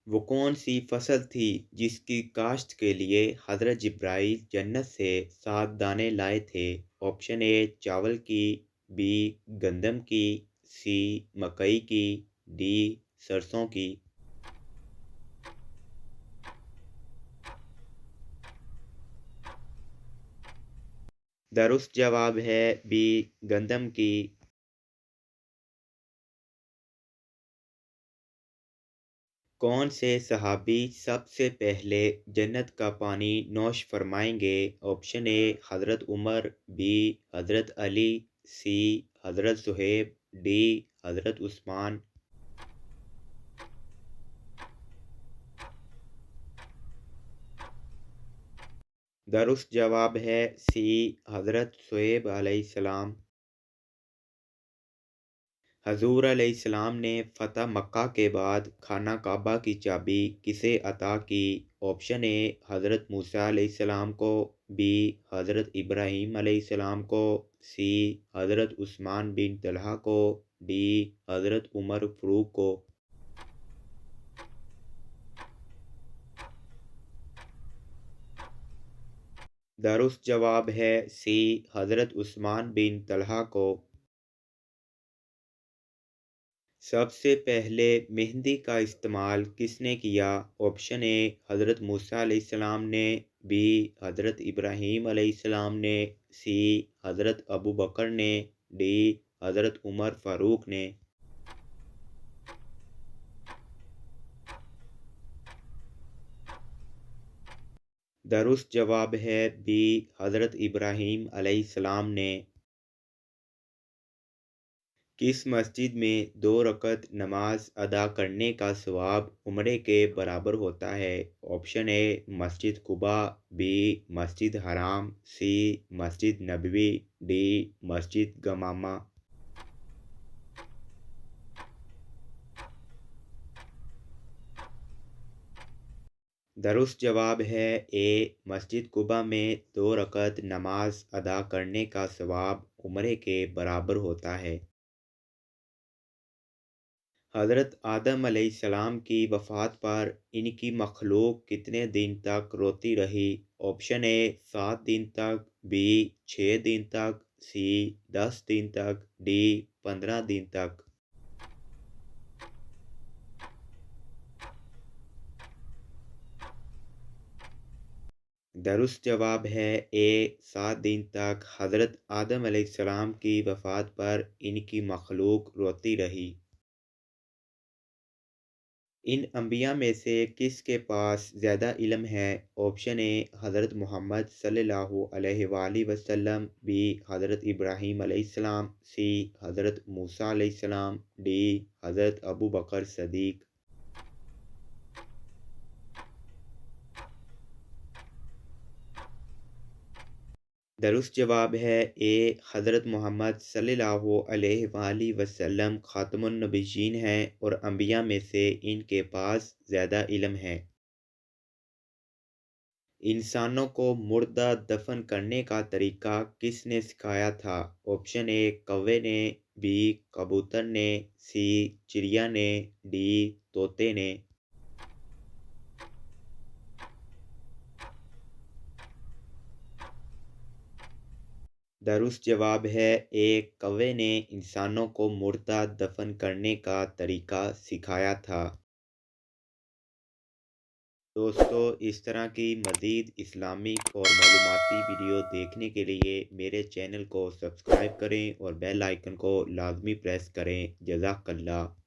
وہ کون سی فصل تھی جس کی کاشت کے لیے حضرت جبرائیل جنت سے 7 دانے لائے تھے؟ آپشن اے چاول کی، بی گندم کی، سی مکئی کی، ڈی سرسوں کی۔ درست جواب ہے بی گندم کی۔ کون سے صحابی سب سے پہلے جنت کا پانی نوش فرمائیں گے؟ آپشن اے حضرت عمر، بی حضرت علی، سی حضرت صہیب، ڈی حضرت عثمان۔ درست جواب ہے سی حضرت صہیب علیہ السلام۔ حضور علیہ السلام نے فتح مکہ کے بعد خانہ کعبہ کی چابی کسے عطا کی؟ آپشن اے حضرت موسیٰ علیہ السلام کو، بی حضرت ابراہیم علیہ السلام کو، سی حضرت عثمان بن طلحہ کو، ڈی حضرت عمر فاروق کو۔ درست جواب ہے سی حضرت عثمان بن طلحہ کو۔ سب سے پہلے مہندی کا استعمال کس نے کیا؟ آپشن اے حضرت موسیٰ علیہ السلام نے، بی حضرت ابراہیم علیہ السلام نے، سی حضرت ابو بکر نے، ڈی حضرت عمر فاروق نے۔ درست جواب ہے بی حضرت ابراہیم علیہ السلام نے۔ کس مسجد میں 2 رکعت نماز ادا کرنے کا ثواب عمرے کے برابر ہوتا ہے؟ Option a Masjid Quba, be مسجد حرام، سی مسجد نبوی، ڈی مسجد گمامہ۔ درست جواب ہے اے مسجد قباء میں 2 رکعت نماز ادا کرنے کا ثواب عمرے کے برابر ہوتا ہے۔ حضرت آدم علیہ السلام کی وفات پر ان کی مخلوق کتنے دن تک روتی رہی؟ آپشن اے 7 دن تک، بی 6 دن تک، سی 10 دن تک، ڈی 15 دن تک۔ درست جواب ہے اے 7 دن تک حضرت آدم علیہ السلام کی وفات پر ان کی مخلوق روتی رہی۔ ان انبیاء میں سے کس کے پاس زیادہ علم ہے؟ آپشن اے حضرت محمد صلی اللہ علیہ وآلہ وسلم، بی حضرت ابراہیم علیہ السلام، سی حضرت موسیٰ علیہ السلام، ڈی حضرت ابو بکر صدیق۔ درست جواب ہے اے حضرت محمد صلی اللہ علیہ وآلہ وسلم خاتم النبیین ہیں اور انبیاء میں سے ان کے پاس زیادہ علم ہے۔ انسانوں کو مردہ دفن کرنے کا طریقہ کس نے سکھایا تھا؟ آپشن اے کوے نے، بی کبوتر نے، سی چڑیا نے، ڈی طوطے نے۔ درست جواب ہے اے کوے نے انسانوں کو مردہ دفن کرنے کا طریقہ سکھایا تھا۔ دوستو، اس طرح کی مزید اسلامک اور معلوماتی ویڈیو دیکھنے کے لیے میرے چینل کو سبسکرائب کریں اور بیل آئیکن کو لازمی پریس کریں۔ جزاک اللہ۔